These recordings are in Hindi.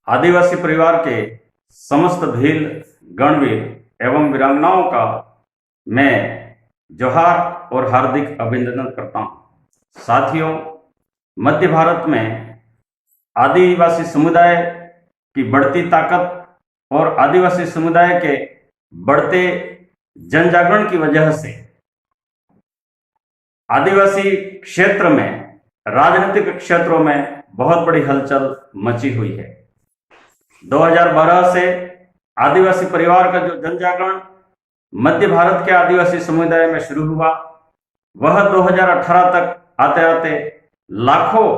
आदिवासी परिवार के समस्त भील गणवीर एवं वीरांगनाओं का मैं जोहार और हार्दिक अभिनंदन करता हूं। साथियों, मध्य भारत में आदिवासी समुदाय की बढ़ती ताकत और आदिवासी समुदाय के बढ़ते जन जागरण की वजह से आदिवासी क्षेत्र में राजनीतिक क्षेत्रों में बहुत बड़ी हलचल मची हुई है। 2012 से आदिवासी परिवार का जो जन जागरण मध्य भारत के आदिवासी समुदाय में शुरू हुआ, वह 2018 तक आते आते लाखों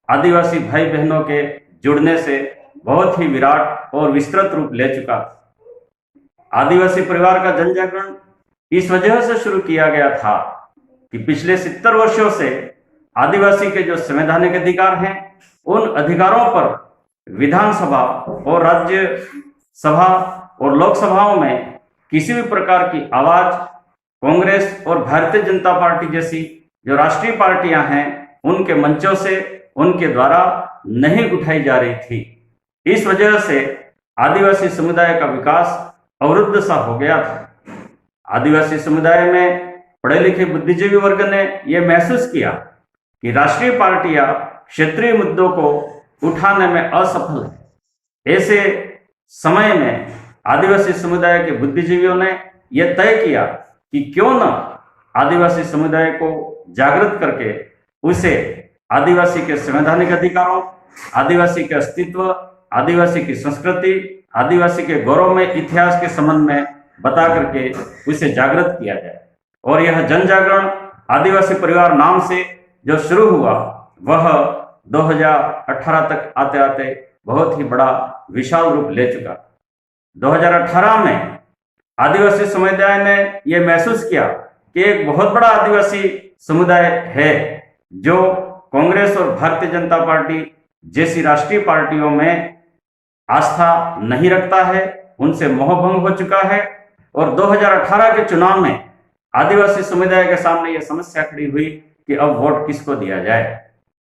आदिवासी भाई बहनों के जुड़ने से बहुत ही विराट और विस्तृत रूप ले चुका था। आदिवासी परिवार का जन जागरण इस वजह से शुरू किया गया था कि पिछले 70 वर्षों से आदिवासी के जो संवैधानिक अधिकार हैं, उन अधिकारों पर विधानसभा और राज्य सभा और लोकसभाओं में किसी भी प्रकार की आवाज कांग्रेस और भारतीय जनता पार्टी जैसी जो राष्ट्रीय पार्टियां हैं, उनके मंचों से उनके द्वारा नहीं उठाई जा रही थी। इस वजह से आदिवासी समुदाय का विकास अवरुद्ध सा हो गया था। आदिवासी समुदाय में पढ़े लिखे बुद्धिजीवी वर्ग ने यह महसूस किया कि राष्ट्रीय पार्टियां क्षेत्रीय मुद्दों को उठाने में असफल है। ऐसे समय में आदिवासी समुदाय के बुद्धिजीवियों ने यह तय किया कि क्यों न आदिवासी समुदाय को जागृत करके उसे आदिवासी के संवैधानिक अधिकारों, आदिवासी के अस्तित्व, आदिवासी की संस्कृति, आदिवासी के गौरवमय इतिहास के संबंध में बता करके उसे जागृत किया जाए। और यह जन जागरण आदिवासी परिवार नाम से जो शुरू हुआ, वह 2018 तक आते आते बहुत ही बड़ा विशाल रूप ले चुका। 2018 में आदिवासी समुदाय ने यह महसूस किया कि एक बहुत बड़ा आदिवासी समुदाय है जो कांग्रेस और भारतीय जनता पार्टी जैसी राष्ट्रीय पार्टियों में आस्था नहीं रखता है, उनसे मोहभंग हो चुका है। और 2018 के चुनाव में आदिवासी समुदाय के सामने यह समस्या खड़ी हुई कि अब वोट किसको दिया जाए।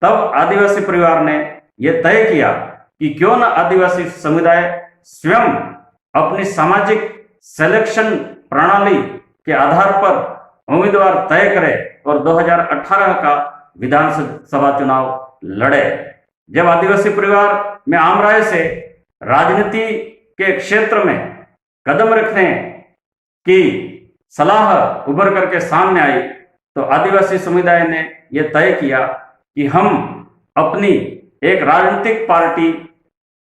तब आदिवासी परिवार ने यह तय किया कि क्यों न आदिवासी समुदाय स्वयं अपनी सामाजिक सिलेक्शन प्रणाली के आधार पर उम्मीदवार तय करे और 2018 का विधानसभा चुनाव लड़े। जब आदिवासी परिवार में आम राय से राजनीति के क्षेत्र में कदम रखने की सलाह उभर करके सामने आई, तो आदिवासी समुदाय ने यह तय किया कि हम अपनी एक राजनीतिक पार्टी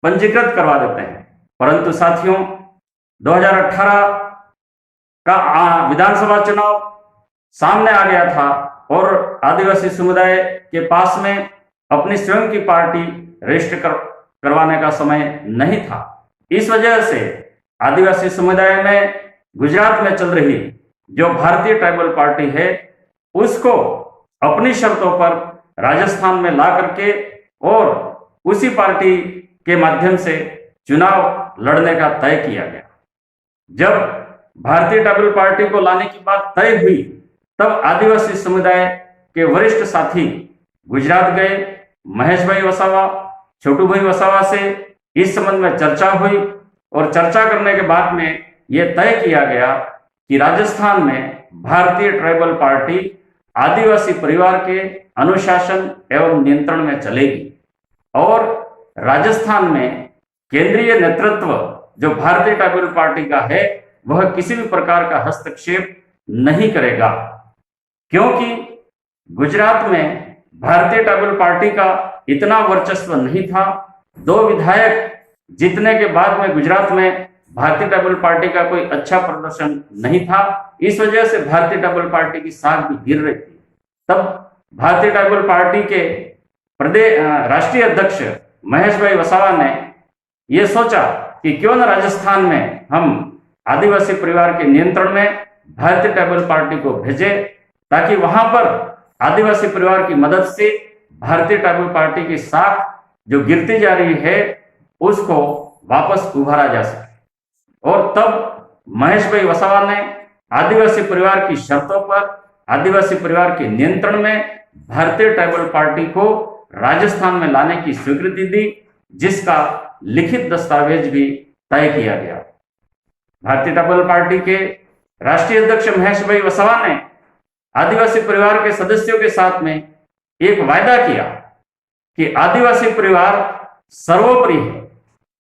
पंजीकृत करवा देते हैं। परंतु साथियों, 2018 का विधानसभा चुनाव सामने आ गया था और आदिवासी समुदाय के पास में अपनी स्वयं की पार्टी रजिस्टर करवाने का समय नहीं था। इस वजह से आदिवासी समुदाय में गुजरात में चल रही जो भारतीय ट्राइबल पार्टी है, उसको अपनी शर्तों पर राजस्थान में ला करके और उसी पार्टी के माध्यम से चुनाव लड़ने का तय किया गया। जब भारतीय ट्राइबल पार्टी को लाने की बात तय हुई, तब आदिवासी समुदाय के वरिष्ठ साथी गुजरात गए। महेश भाई वसावा, छोटू भाई वसावा से इस संबंध में चर्चा हुई और चर्चा करने के बाद में यह तय किया गया कि राजस्थान में भारतीय ट्राइबल पार्टी आदिवासी परिवार के अनुशासन एवं नियंत्रण में चलेगी और राजस्थान में केंद्रीय नेतृत्व जो भारतीय ट्राइबल पार्टी का है, वह किसी भी प्रकार का हस्तक्षेप नहीं करेगा। क्योंकि गुजरात में भारतीय ट्राइबल पार्टी का इतना वर्चस्व नहीं था। 2 विधायक जीतने के बाद में गुजरात में भारतीय ट्राइबल पार्टी का कोई अच्छा प्रदर्शन नहीं था। इस वजह से भारतीय ट्राइबल पार्टी की साख भी गिर रही थी। तब भारतीय ट्राइबल पार्टी के प्रदेश राष्ट्रीय अध्यक्ष महेश भाई वसावा ने यह सोचा कि क्यों न राजस्थान में हम आदिवासी परिवार के नियंत्रण में भारतीय ट्राइबल पार्टी को भेजे, ताकि वहां पर आदिवासी परिवार की मदद से भारतीय ट्राइबल पार्टी की साख जो गिरती जा रही है, उसको वापस उभारा जा सके। और तब महेश भाई वसावा ने आदिवासी परिवार की शर्तों पर आदिवासी परिवार के नियंत्रण में भारतीय ट्राइबल पार्टी को राजस्थान में लाने की स्वीकृति दी जिसका लिखित दस्तावेज भी तय किया गया। भारतीय ट्राइबल पार्टी के राष्ट्रीय अध्यक्ष महेश भाई वसवा ने आदिवासी परिवार के सदस्यों के साथ में एक वायदा किया कि आदिवासी परिवार सर्वोपरि है,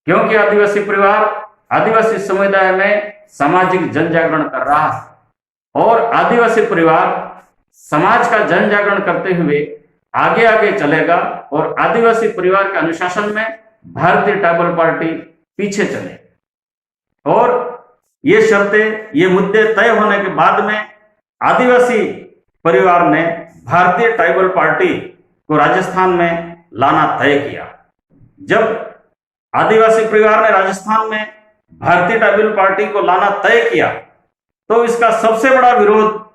क्योंकि आदिवासी परिवार आदिवासी समुदाय में सामाजिक जन जागरण कर रहा है और आदिवासी परिवार समाज का जन जागरण करते हुए आगे आगे चलेगा और आदिवासी परिवार के अनुशासन में भारतीय ट्राइबल पार्टी पीछे चले। और ये शर्तें, ये मुद्दे तय होने के बाद में आदिवासी परिवार ने भारतीय ट्राइबल पार्टी को राजस्थान में लाना तय किया। जब आदिवासी परिवार ने राजस्थान में भारतीय ट्राइबल पार्टी को लाना तय किया तो इसका सबसे बड़ा विरोध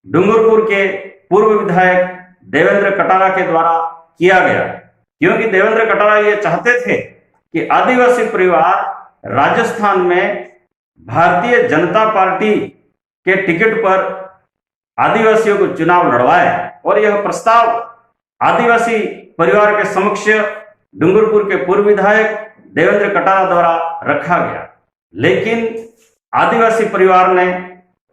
डूंगरपुर के पूर्व विधायक देवेंद्र कटारा के द्वारा किया गया, क्योंकि देवेंद्र कटारा ये चाहते थे कि आदिवासी परिवार राजस्थान में भारतीय जनता पार्टी के टिकट पर आदिवासियों को चुनाव लड़वाए और यह प्रस्ताव आदिवासी परिवार के समक्ष डूंगरपुर के पूर्व विधायक देवेंद्र कटारा द्वारा रखा गया। लेकिन आदिवासी परिवार ने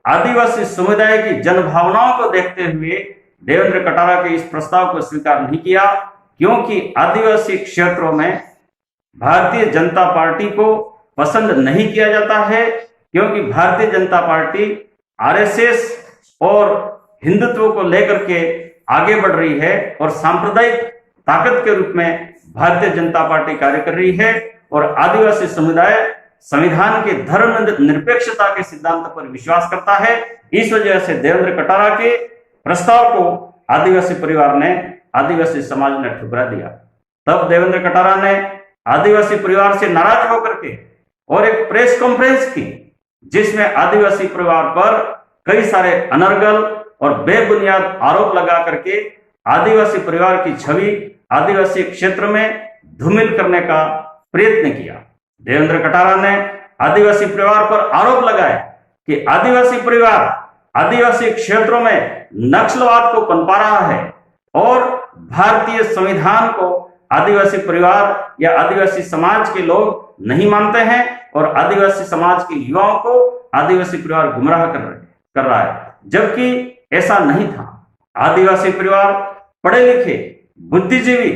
आदिवासी समुदाय की जनभावनाओं को देखते हुए देवेंद्र कटारा के इस प्रस्ताव को स्वीकार नहीं किया, क्योंकि आदिवासी क्षेत्रों में भारतीय जनता पार्टी को पसंद नहीं किया जाता है, क्योंकि भारतीय जनता पार्टी आरएसएस और हिंदुत्व को लेकर के आगे बढ़ रही है और सांप्रदायिक ताकत के रूप में भारतीय जनता पार्टी कार्य कर रही है और आदिवासी समुदाय संविधान के धर्म निरपेक्षता के सिद्धांत पर विश्वास करता है। इस वजह से देवेंद्र कटारा के प्रस्ताव को आदिवासी परिवार ने, आदिवासी समाज ने ठुकरा दिया। तब देवेंद्र कटारा ने आदिवासी परिवार से नाराज होकर के और एक प्रेस कॉन्फ्रेंस की, जिसमें आदिवासी परिवार पर कई सारे अनर्गल और बेबुनियाद आरोप लगा करके आदिवासी परिवार की छवि आदिवासी क्षेत्र में धूमिल करने का प्रयत्न किया। देवेंद्र कटारा ने आदिवासी परिवार पर आरोप लगाया कि आदिवासी परिवार आदिवासी क्षेत्रों में नक्सलवाद को पनपा रहा है और भारतीय संविधान को आदिवासी परिवार या आदिवासी समाज के लोग नहीं मानते हैं और आदिवासी समाज के युवाओं को आदिवासी परिवार गुमराह कर रहा है, जबकि ऐसा नहीं था। आदिवासी परिवार पढ़े लिखे, बुद्धिजीवी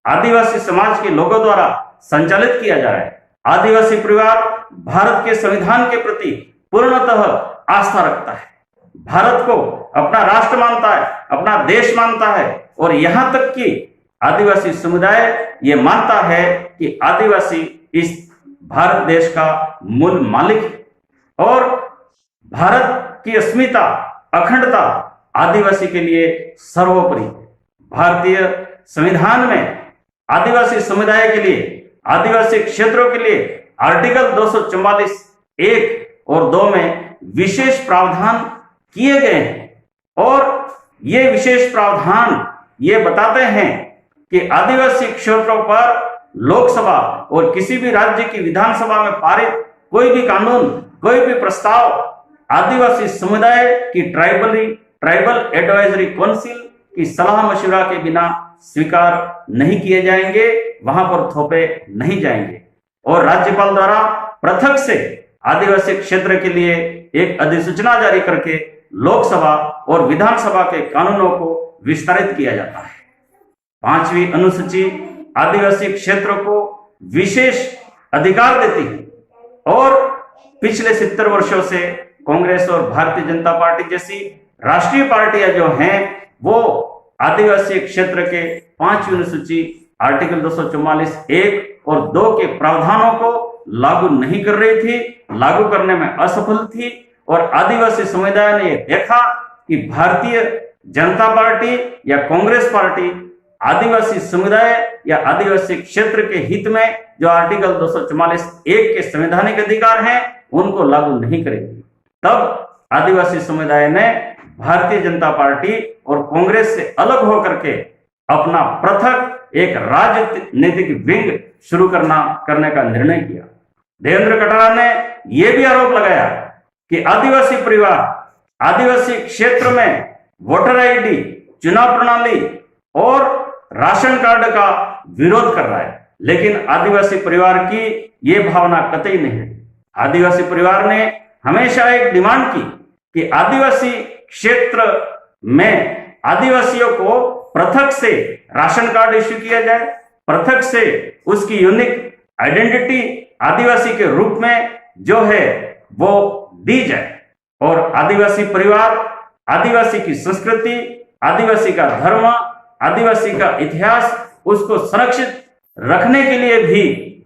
आदिवासी समाज के लोगों द्वारा संचालित किया जा रहा है। आदिवासी परिवार भारत के संविधान के प्रति पूर्णतः आस्था रखता है, भारत को अपना राष्ट्र मानता है, अपना देश मानता है और यहां तक कि आदिवासी समुदाय ये मानता है कि आदिवासी इस भारत देश का मूल मालिक है और भारत की अस्मिता, अखंडता आदिवासी के लिए सर्वोपरि। भारतीय संविधान में आदिवासी समुदाय के लिए, आदिवासी क्षेत्रों के लिए आर्टिकल 244 1 और 2 में विशेष प्रावधान किए गए हैं और ये विशेष प्रावधान ये बताते हैं कि आदिवासी क्षेत्रों पर लोकसभा और किसी भी राज्य की विधानसभा में पारित कोई भी कानून, कोई भी प्रस्ताव आदिवासी समुदाय की ट्राइबल एडवाइजरी काउंसिल की सलाह मशवरा के बिना स्वीकार नहीं किए जाएंगे, वहां पर थोपे नहीं जाएंगे। और राज्यपाल द्वारा पृथक से आदिवासी क्षेत्र के लिए एक अधिसूचना जारी करके लोकसभा और विधानसभा के कानूनों को विस्तारित किया जाता है। 5वीं अनुसूची आदिवासी क्षेत्र को विशेष अधिकार देती है और पिछले 70 वर्षों से कांग्रेस और भारतीय जनता पार्टी जैसी राष्ट्रीय पार्टियां जो हैं वो आदिवासी क्षेत्र के 5वीं अनुसूची आर्टिकल 244 1 और 2 के प्रावधानों को लागू नहीं कर रही थी, लागू करने में असफल थी और आदिवासी समुदाय ने यह देखा कि भारतीय जनता पार्टी या कांग्रेस पार्टी आदिवासी समुदाय या आदिवासी क्षेत्र के हित में जो आर्टिकल 244 1 के संवैधानिक अधिकार हैं उनको लागू नहीं करेगी। तब आदिवासी समुदाय ने भारतीय जनता पार्टी और कांग्रेस से अलग होकर के अपना पृथक एक राजनीतिक विंग शुरू करने का निर्णय किया। देवेंद्र कटारा ने यह भी आरोप लगाया कि आदिवासी परिवार आदिवासी क्षेत्र में वोटर आईडी, चुनाव प्रणाली और राशन कार्ड का विरोध कर रहा है। लेकिन आदिवासी परिवार की ये भावना कतई नहीं है। आदिवासी परिवार ने हमेशा एक डिमांड की कि आदिवासी क्षेत्र में आदिवासियों को पृथक से राशन कार्ड इश्यू किया जाए, पृथक से उसकी यूनिक आइडेंटिटी आदिवासी के रूप में जो है वो दी जाए, और आदिवासी परिवार, आदिवासी की संस्कृति, आदिवासी का धर्म, आदिवासी का इतिहास, उसको संरक्षित रखने के लिए भी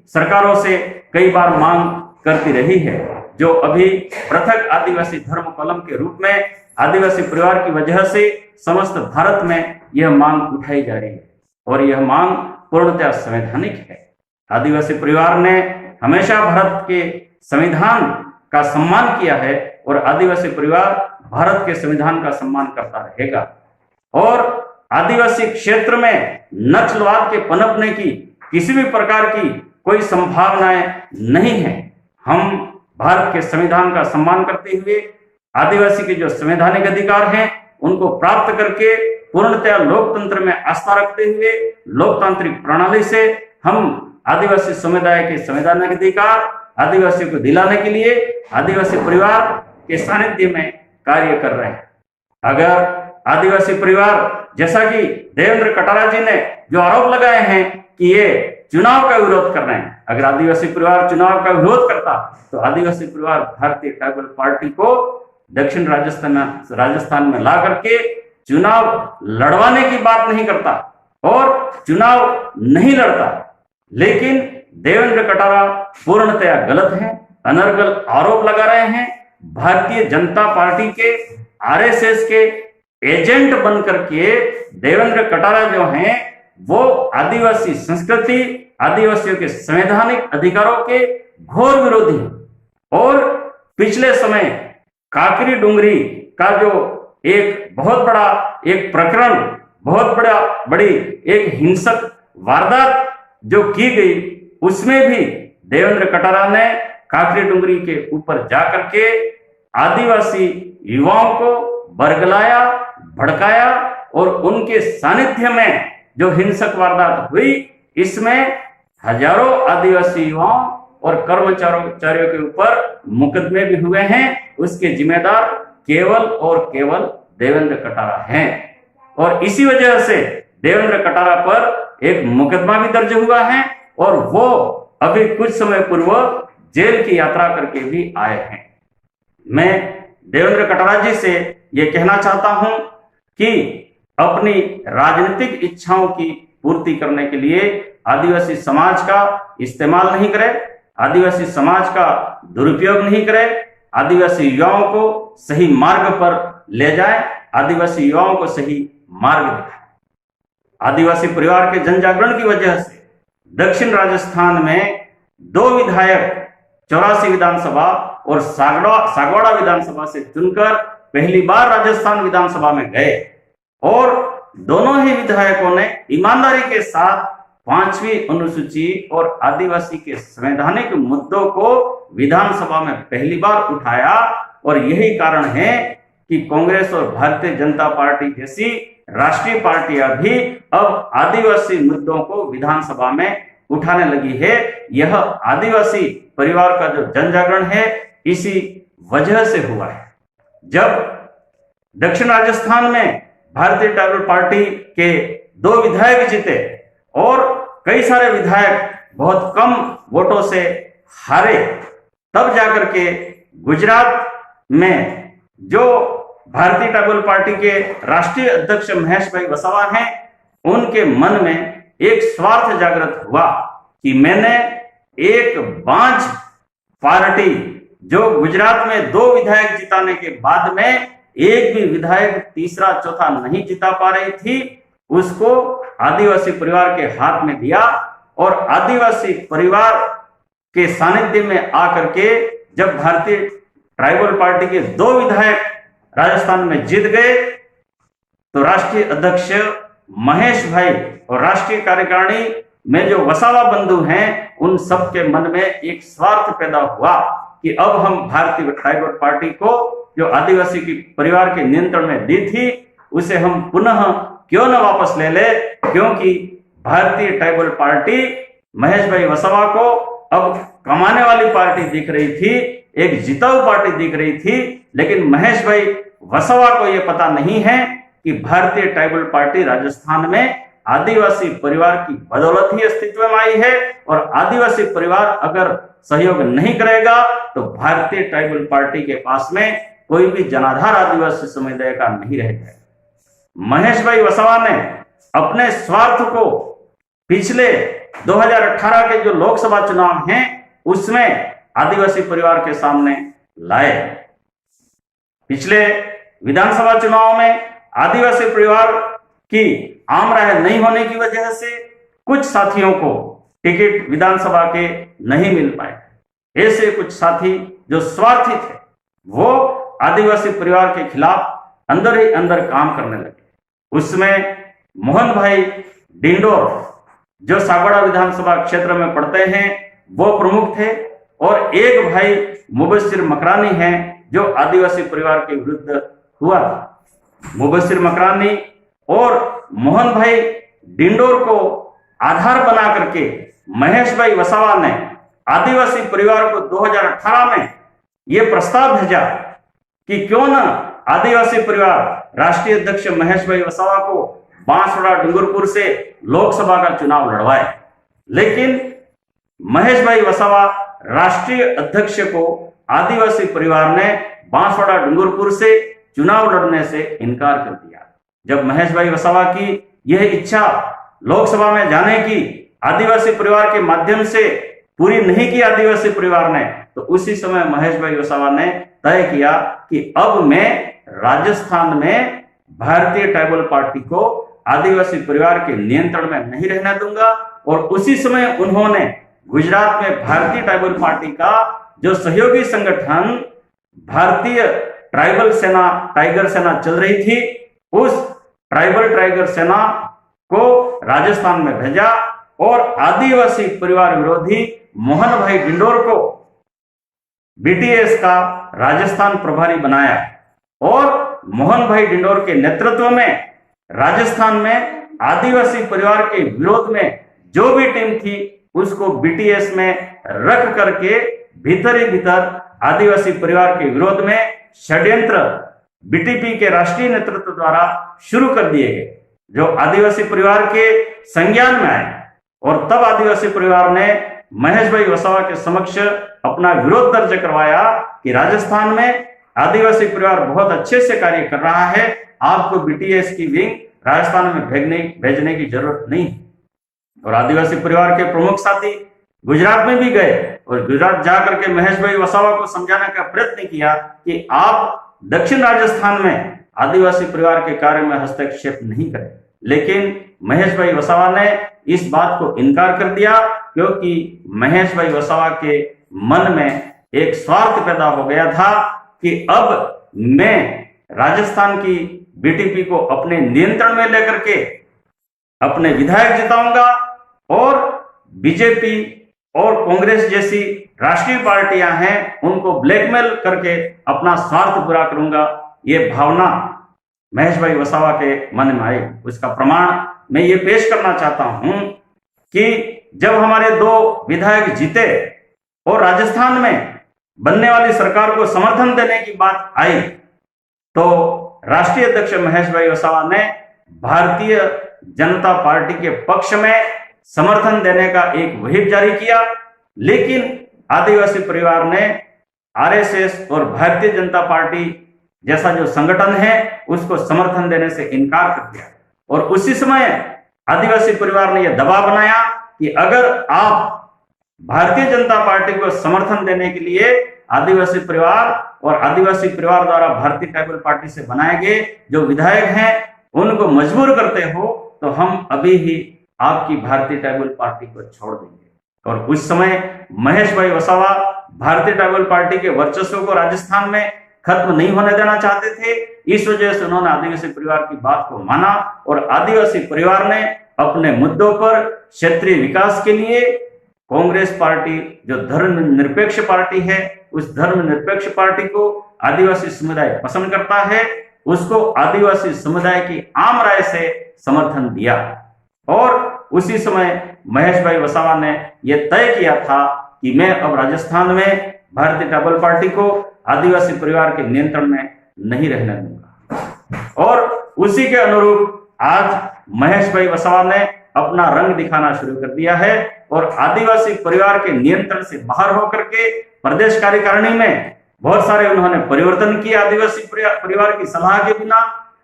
सरकारों से कई बार मांग करती रही है। जो अभी पृथक आदिवासी धर्म कॉलम के रूप में आदिवासी परिवार की वजह से समस्त भारत में यह मांग उठाई जा रही है, और यह मांग पूर्णतः संवैधानिक है। आदिवासी परिवार ने हमेशा भारत के संविधान का सम्मान किया है, और आदिवासी परिवार भारत के संविधान का सम्मान करता रहेगा। और आदिवासी क्षेत्र में नक्सलवाद के पनपने की किसी भी प्रकार की कोई संभावनाएं नहीं है। हम भारत के संविधान का सम्मान करते हुए आदिवासी के जो संवैधानिक अधिकार हैं उनको प्राप्त करके पूर्णतः लोकतंत्र में आस्था रखते हुए लोकतांत्रिक प्रणाली से हम आदिवासी समुदाय के संवैधानिक अधिकार आदिवासियों को दिलाने के लिए आदिवासी परिवार के सानिध्य में कार्य कर रहे हैं। अगर आदिवासी परिवार, जैसा कि देवेंद्र कटारा जी ने जो आरोप लगाए हैं कि ये चुनाव का विरोध कर रहे हैं, अगर आदिवासी परिवार चुनाव का विरोध करता तो आदिवासी परिवार भारतीय ट्राइबल पार्टी को दक्षिण राजस्थान में ला करके चुनाव लड़वाने की बात नहीं करता और चुनाव नहीं लड़ता। लेकिन देवेंद्र कटारा पूर्णतया गलत है, अनर्गल आरोप लगा रहे हैं। भारतीय जनता पार्टी के आरएसएस के एजेंट बन करके देवेंद्र कटारा जो हैं वो आदिवासी संस्कृति, आदिवासियों के संवैधानिक अधिकारों के घोर विरोधी हैं। और पिछले समय काकरी डुंगरी का जो एक बहुत बड़ा एक प्रकरण, बहुत बड़ी एक हिंसक वारदात जो की गई, उसमें भी देवेंद्र कटारा ने काकरी डुंगरी के ऊपर जाकर के आदिवासी युवाओं को बरगलाया, भड़काया, और उनके सानिध्य में जो हिंसक वारदात हुई, इसमें हजारों आदिवासी युवाओं और कर्मचारियों के ऊपर मुकदमे भी हुए हैं। उसके जिम्मेदार केवल और केवल देवेंद्र कटारा हैं, और इसी वजह से देवेंद्र कटारा पर एक मुकदमा भी दर्ज हुआ है, और वो अभी कुछ समय पूर्व जेल की यात्रा करके भी आए हैं। मैं देवेंद्र कटारा जी से ये कहना चाहता हूं कि अपनी राजनीतिक इच्छाओं की पूर्ति करने के लिए आदिवासी समाज का इस्तेमाल नहीं करे, आदिवासी समाज का दुरुपयोग नहीं करे, आदिवासी युवाओं को सही मार्ग पर ले जाए, आदिवासी युवाओं को सही मार्ग दिखाए। आदिवासी परिवार के जन जागरण की वजह से दक्षिण राजस्थान में 2 विधायक 84 विधानसभा और सागवाड़ा विधानसभा से चुनकर पहली बार राजस्थान विधानसभा में गए, और दोनों ही विधायकों ने ईमानदारी के साथ 5वीं अनुसूची और आदिवासी के संवैधानिक मुद्दों को विधानसभा में पहली बार उठाया। और यही कारण है कि कांग्रेस और भारतीय जनता पार्टी जैसी राष्ट्रीय पार्टियां भी अब आदिवासी मुद्दों को विधानसभा में उठाने लगी है। यह आदिवासी परिवार का जो जन जागरण है इसी वजह से हुआ है। जब दक्षिण राजस्थान में भारतीय ट्राइबल पार्टी के 2 विधायक जीते और कई सारे विधायक बहुत कम वोटों से हारे, तब जाकर के गुजरात में जो भारतीय ट्राइबल पार्टी के राष्ट्रीय अध्यक्ष महेश भाई वसावा हैं, उनके मन में एक स्वार्थ जागृत हुआ कि मैंने एक बांझ पार्टी जो गुजरात में 2 विधायक जिताने के बाद में एक भी विधायक तीसरा चौथा नहीं जिता पा रही थी, उसको आदिवासी परिवार के हाथ में दिया। और आदिवासी परिवार के सानिध्य में आकर के जब भारतीय ट्राइबल पार्टी के 2 विधायक राजस्थान में जीत गए, तो राष्ट्रीय अध्यक्ष महेश भाई और राष्ट्रीय कार्यकारिणी में जो वसावा बंधु हैं, उन सबके मन में एक स्वार्थ पैदा हुआ कि अब हम भारतीय ट्राइबल पार्टी को जो आदिवासी की परिवार के नियंत्रण में दी थी, उसे हम पुनः क्यों न वापस ले ले, क्योंकि भारतीय ट्राइबल पार्टी महेश भाई वसावा को अब कमाने वाली पार्टी दिख रही थी, एक जिताऊ पार्टी दिख रही थी, लेकिन महेश भाई वसावा को यह पता नहीं है कि भारतीय ट्राइबल पार्टी राजस्थान में आदिवासी परिवार की बदौलत ही अस्तित्व में आई है, और आदिवासी परिवार अगर सहयोग नहीं करेगा तो भारतीय ट्राइबल पार्टी के पास में कोई भी जनाधार आदिवासी समुदाय का नहीं रह जाएगा। महेश भाई वसावा ने अपने स्वार्थ को पिछले 2018 के जो लोकसभा चुनाव हैं उसमें आदिवासी परिवार के सामने लाए। पिछले विधानसभा चुनाव में आदिवासी परिवार की आम राय नहीं होने की वजह से कुछ साथियों को टिकट विधानसभा के नहीं मिल पाए। ऐसे कुछ साथी जो स्वार्थी थे वो आदिवासी परिवार के खिलाफ अंदर ही अंदर काम करने लगे। उसमें मोहन भाई डिंडोर जो सागवाड़ा विधानसभा क्षेत्र में पड़ते हैं वो प्रमुख थे, और एक भाई मुबस्सिर मकरानी हैं जो आदिवासी परिवार के विरुद्ध हुआ था। मुबस्सिर मकरानी और मोहन भाई डिंडोर को आधार बना करके महेश भाई वसावा ने आदिवासी परिवार को 2018 में यह प्रस्ताव भेजा कि क्यों ना आदिवासी परिवार राष्ट्रीय अध्यक्ष महेश भाई वसावा को बांसवाड़ा डूंगरपुर से लोकसभा का चुनाव लड़वाए। लेकिन महेश भाई वसावा राष्ट्रीय अध्यक्ष को आदिवासी परिवार ने बांसवाड़ा डूंगरपुर से चुनाव लड़ने से इनकार कर दिया। जब महेश भाई वसावा की यह इच्छा लोकसभा में जाने की आदिवासी परिवार के माध्यम से पूरी नहीं की आदिवासी परिवार ने, तो उसी समय महेश भाई वसावा ने तय किया कि अब मैं राजस्थान में भारतीय ट्राइबल पार्टी को आदिवासी परिवार के नियंत्रण में नहीं रहने दूंगा। और उसी समय उन्होंने गुजरात में भारतीय ट्राइबल पार्टी का जो सहयोगी संगठन भारतीय ट्राइबल सेना टाइगर सेना चल रही थी, उस ट्राइबल टाइगर सेना को राजस्थान में भेजा और आदिवासी परिवार विरोधी मोहन भाई डिंडोर को बीटीएस का राजस्थान प्रभारी बनाया। और मोहन भाई डिंडोर के नेतृत्व में राजस्थान में आदिवासी परिवार के विरोध में जो भी टीम थी उसको बीटीएस में रख करके भीतर ही भीतर आदिवासी परिवार के विरोध में षड्यंत्र बीटीपी के राष्ट्रीय नेतृत्व द्वारा शुरू कर दिए गए, जो आदिवासी परिवार के संज्ञान में आए। और तब आदिवासी परिवार ने महेश भाई वसावा के समक्ष अपना विरोध दर्ज करवाया कि राजस्थान में आदिवासी परिवार बहुत अच्छे से कार्य कर रहा है, आपको बीटीएस की विंग राजस्थान में भेजने की जरूरत नहीं। और आदिवासी परिवार के प्रमुख साथी गुजरात में भी गए और गुजरात जाकर के महेश भाई वसावा को समझाने का प्रयत्न किया कि आप दक्षिण राजस्थान में आदिवासी परिवार के कार्य में हस्तक्षेप नहीं करें। लेकिन महेश भाई वसावा ने इस बात को इनकार कर दिया, क्योंकि महेश भाई वसावा के मन में एक स्वार्थ पैदा हो गया था कि अब मैं राजस्थान की बीटीपी को अपने नियंत्रण में लेकर के अपने विधायक जिताऊंगा और बीजेपी और कांग्रेस जैसी राष्ट्रीय पार्टियां हैं उनको ब्लैकमेल करके अपना स्वार्थ पूरा करूंगा। ये भावना महेश भाई वसावा के मन में आई। उसका प्रमाण मैं ये पेश करना चाहता हूं कि जब हमारे 2 विधायक जीते और राजस्थान में बनने वाली सरकार को समर्थन देने की बात आई, तो राष्ट्रीय अध्यक्ष महेश भाई वसावा ने भारतीय जनता पार्टी के पक्ष में समर्थन देने का एक व्हिप जारी किया। लेकिन आदिवासी परिवार ने आरएसएस और भारतीय जनता पार्टी जैसा जो संगठन है उसको समर्थन देने से इनकार कर दिया। और उसी समय आदिवासी परिवार ने यह दबाव बनाया कि अगर आप भारतीय जनता पार्टी को समर्थन देने के लिए आदिवासी परिवार और आदिवासी परिवार द्वारा भारतीय ट्राइबल पार्टी से बनाए गए जो विधायक हैं उनको मजबूर करते हो, तो हम अभी ही आपकी भारतीय ट्राइबल पार्टी को छोड़ देंगे। और उस समय महेश भाई वसावा भारतीय ट्राइबल पार्टी के वर्चस्व को राजस्थान में खत्म नहीं होने देना चाहते थे। इस वजह से उन्होंने आदिवासी परिवार की बात को माना और आदिवासी परिवार ने अपने मुद्दों पर क्षेत्रीय विकास के लिए कांग्रेस पार्टी जो धर्मनिरपेक्ष पार्टी है, उस धर्मनिरपेक्ष पार्टी को आदिवासी समुदाय पसंद करता है, उसको आदिवासी समुदाय की आम राय से समर्थन दिया। और उसी समय महेश भाई वसावा ने यह तय किया था कि मैं अब राजस्थान में भारतीय ट्राइबल पार्टी को आदिवासी परिवार के नियंत्रण में नहीं रहने दूंगा। और उसी के अनुरूप आज महेश भाई वसावा ने अपना रंग दिखाना शुरू कर दिया है और आदिवासी परिवार के नियंत्रण से बाहर होकर के प्रदेश कार्यकारिणी में बहुत सारे उन्होंने परिवर्तन किए आदिवासी परिवार की सलाह के बिना।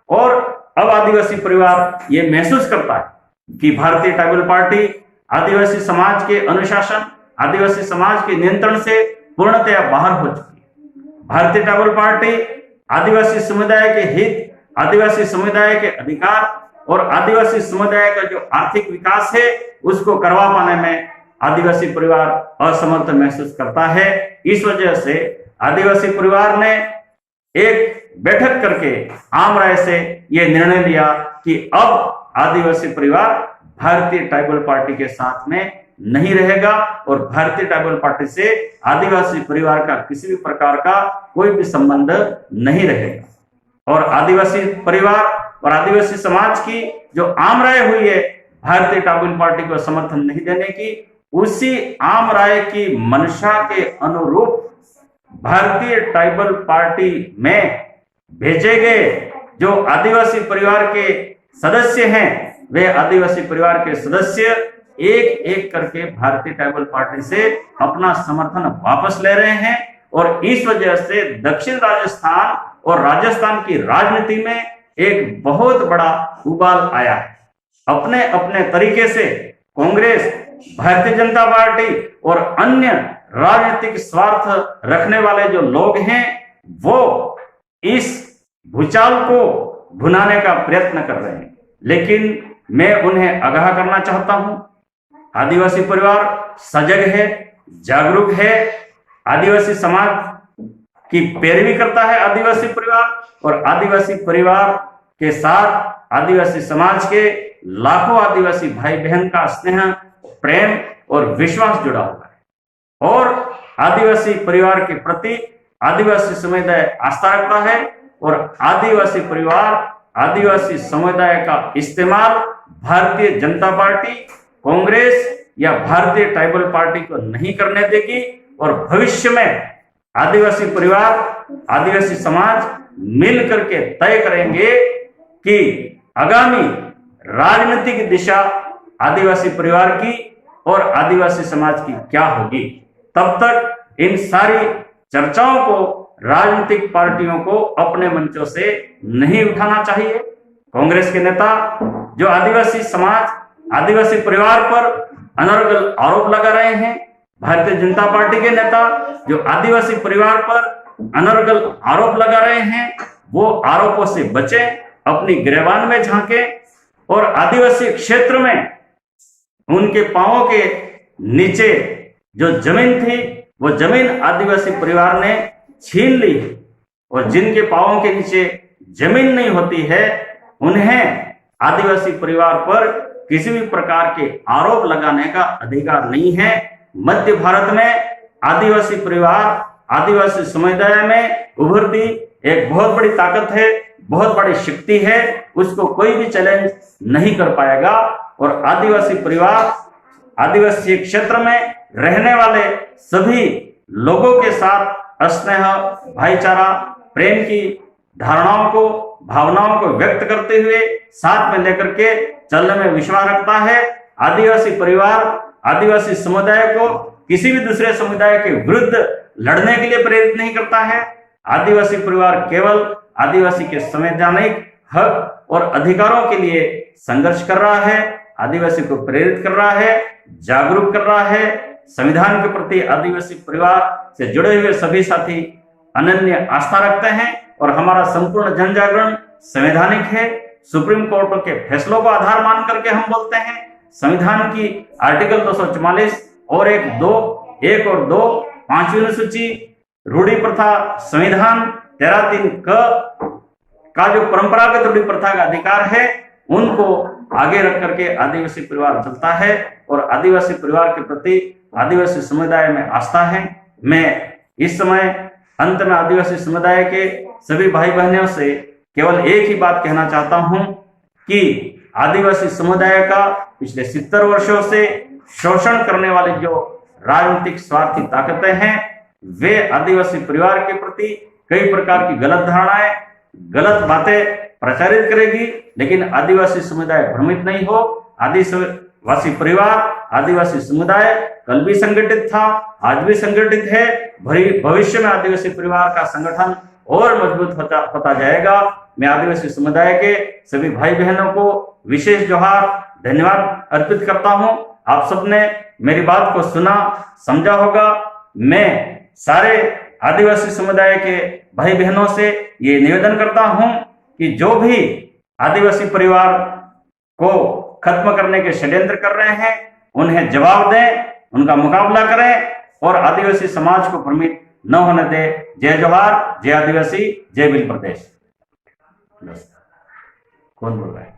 और अब आदिवासी परिवार ये महसूस करता है कि भारतीय ट्राइबल पार्टी आदिवासी समाज के अनुशासन, आदिवासी समाज के नियंत्रण से पूर्णतया बाहर हो चुकी है। भारतीय ट्राइबल पार्टी आदिवासी समुदाय के हित, आदिवासी समुदाय के अधिकार और आदिवासी समुदाय का जो आर्थिक विकास है उसको करवा पाने में आदिवासी परिवार असमर्थ महसूस करता है। इस वजह से आदिवासी परिवार ने एक बैठक करके आम राय से यह निर्णय लिया कि अब आदिवासी परिवार भारतीय ट्राइबल पार्टी के साथ में नहीं रहेगा और भारतीय ट्राइबल पार्टी से आदिवासी परिवार का किसी भी प्रकार का कोई भी संबंध नहीं रहेगा। और आदिवासी परिवार और आदिवासी समाज की जो आम राय हुई है भारतीय ट्राइबल पार्टी को समर्थन नहीं देने की, उसी आम राय की मंशा के अनुरूप भारतीय ट्राइबल पार्टी में भेजे गए जो आदिवासी परिवार के सदस्य हैं, वे आदिवासी परिवार के सदस्य एक एक करके भारतीय ट्राइबल पार्टी से अपना समर्थन वापस ले रहे हैं। और इस वजह से दक्षिण राजस्थान और राजस्थान की राजनीति में एक बहुत बड़ा उबाल आया है। अपने अपने तरीके से कांग्रेस, भारतीय जनता पार्टी और अन्य राजनीतिक स्वार्थ रखने वाले जो लोग हैं वो इस भूचाल को भुनाने का प्रयत्न कर रहे हैं। लेकिन मैं उन्हें आगाह करना चाहता हूं, आदिवासी परिवार सजग है, जागरूक है, आदिवासी समाज की पैरवी करता है आदिवासी परिवार, और आदिवासी परिवार के साथ आदिवासी समाज के लाखों आदिवासी भाई बहन का स्नेह, प्रेम और विश्वास जुड़ा हुआ है। और आदिवासी परिवार के प्रति आदिवासी समुदाय आस्था रखता है और आदिवासी परिवार आदिवासी समुदाय का इस्तेमाल भारतीय जनता पार्टी, कांग्रेस या भारतीय ट्राइबल पार्टी को नहीं करने देगी। और भविष्य में आदिवासी परिवार, आदिवासी समाज मिल करके तय करेंगे कि आगामी राजनीतिक दिशा आदिवासी परिवार की और आदिवासी समाज की क्या होगी। तब तक इन सारी चर्चाओं को राजनीतिक पार्टियों को अपने मंचों से नहीं उठाना चाहिए। कांग्रेस के नेता जो आदिवासी समाज, आदिवासी परिवार पर अनर्गल आरोप लगा रहे हैं, भारतीय जनता पार्टी के नेता जो आदिवासी परिवार पर अनर्गल आरोप लगा रहे हैं, वो आरोपों से बचें, अपनी गिरबान में झांकें और आदिवासी क्षेत्र में उनके पांवों के नीचे जो जमीन थी वो जमीन आदिवासी परिवार ने छीन ली, और जिनके पांवों के नीचे जमीन नहीं होती है उन्हें आदिवासी परिवार पर किसी भी प्रकार के आरोप लगाने का अधिकार नहीं है। मध्य भारत में आदिवासी परिवार, आदिवासी समुदाय में उभरती एक बहुत बड़ी ताकत है, बहुत बड़ी शक्ति है, उसको कोई भी चैलेंज नहीं कर पाएगा। और आदिवासी परिवार आदिवासी क्षेत्र में रहने वाले सभी लोगों के साथ स्नेह, भाईचारा, प्रेम की धारणाओं को, भावनाओं को व्यक्त करते हुए साथ में लेकर के चलने में विश्वास रखता है। आदिवासी परिवार आदिवासी समुदाय को किसी भी दूसरे समुदाय के विरुद्ध लड़ने के लिए प्रेरित नहीं करता है। आदिवासी परिवार केवल आदिवासी के संवैधानिक हक और अधिकारों के लिए संघर्ष कर रहा है, आदिवासी को प्रेरित कर रहा है, जागरूक कर रहा है। संविधान के प्रति आदिवासी परिवार से जुड़े हुए सभी साथी अनन्य आस्था रखते हैं और हमारा संपूर्ण जन जागरण संवैधानिक है। सुप्रीम कोर्ट के फैसलों को आधार मान करके हम बोलते हैं। संविधान की आर्टिकल 244 और 1 और 2 5वीं अनुसूची, रूढ़ी प्रथा संविधान 13(3) का जो परंपरागत रूढ़ी प्रथा का अधिकार है उनको आगे रख करके आदिवासी परिवार चलता है और आदिवासी परिवार के प्रति आदिवासी समुदाय में आस्था है। मैं इस समय अंत में आदिवासी समुदाय के सभी भाई बहनों से केवल एक ही बात कहना चाहता हूं कि आदिवासी समुदाय का पिछले 70 वर्षों से शोषण करने वाली जो राजनीतिक स्वार्थी ताकतें हैं, वे आदिवासी परिवार के प्रति कई प्रकार की गलत धारणाएं, गलत बातें प्रचारित करेगी। लेकिन आदिवासी समुदाय भ्रमित नहीं हो। आदिवासी परिवार, आदिवासी समुदाय कल भी संगठित था, आज भी संगठित है। भविष्य में आदिवासी परिवार का संगठन और मजबूत होता जाएगा। मैं आदिवासी समुदाय के सभी भाई बहनों को विशेष जोहार, धन्यवाद अर्पित करता हूं। आप सबने मेरी बात को सुना, समझा होगा। मैं सारे आदिवासी समुदाय के भाई बहनों से ये निवेदन करता हूं कि जो भी आदिवासी परिवार को खत्म करने के षड्यंत्र कर रहे हैं, उन्हें जवाब दें, उनका मुकाबला करें और आदिवासी समाज को भ्रमित न होने दें। जय जोहार, जय आदिवासी, जय भील प्रदेश। कौन बोल रहा है?